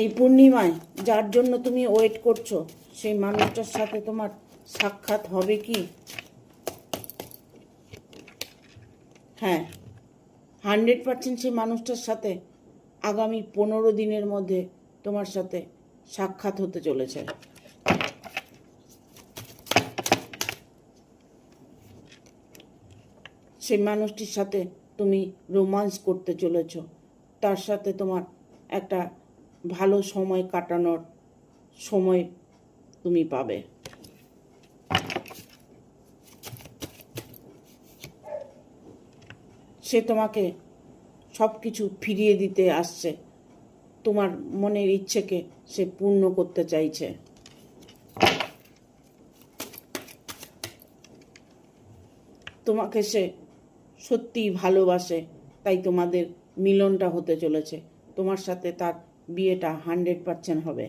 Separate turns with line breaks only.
এই পূর্ণিমায় যার জন্য তুমি ওয়েট করছো সেই মানুষটার সাথে তোমার সাক্ষাৎ হবে কি? হ্যাঁ, 100% সেই মানুষটার সাথে আগামী 15 দিনের মধ্যে তোমার সাথে সাক্ষাৎ হতে চলেছে। সেই মানুষটির সাথে তুমি রোমান্স করতে চলেছ, তার সাথে তোমার একটা ভালো সময় কাটানোর সময় তুমি পাবে। সে তোমাকে সব কিছু ফিরিয়ে দিতে আসছে, তোমার মনের ইচ্ছেকে সে পূর্ণ করতে চাইছে। তোমাকে সে সত্যিই ভালোবাসে, তাই তোমাদের মিলনটা হতে চলেছে। তোমার সাথে তার বিয়েটা 100% হবে।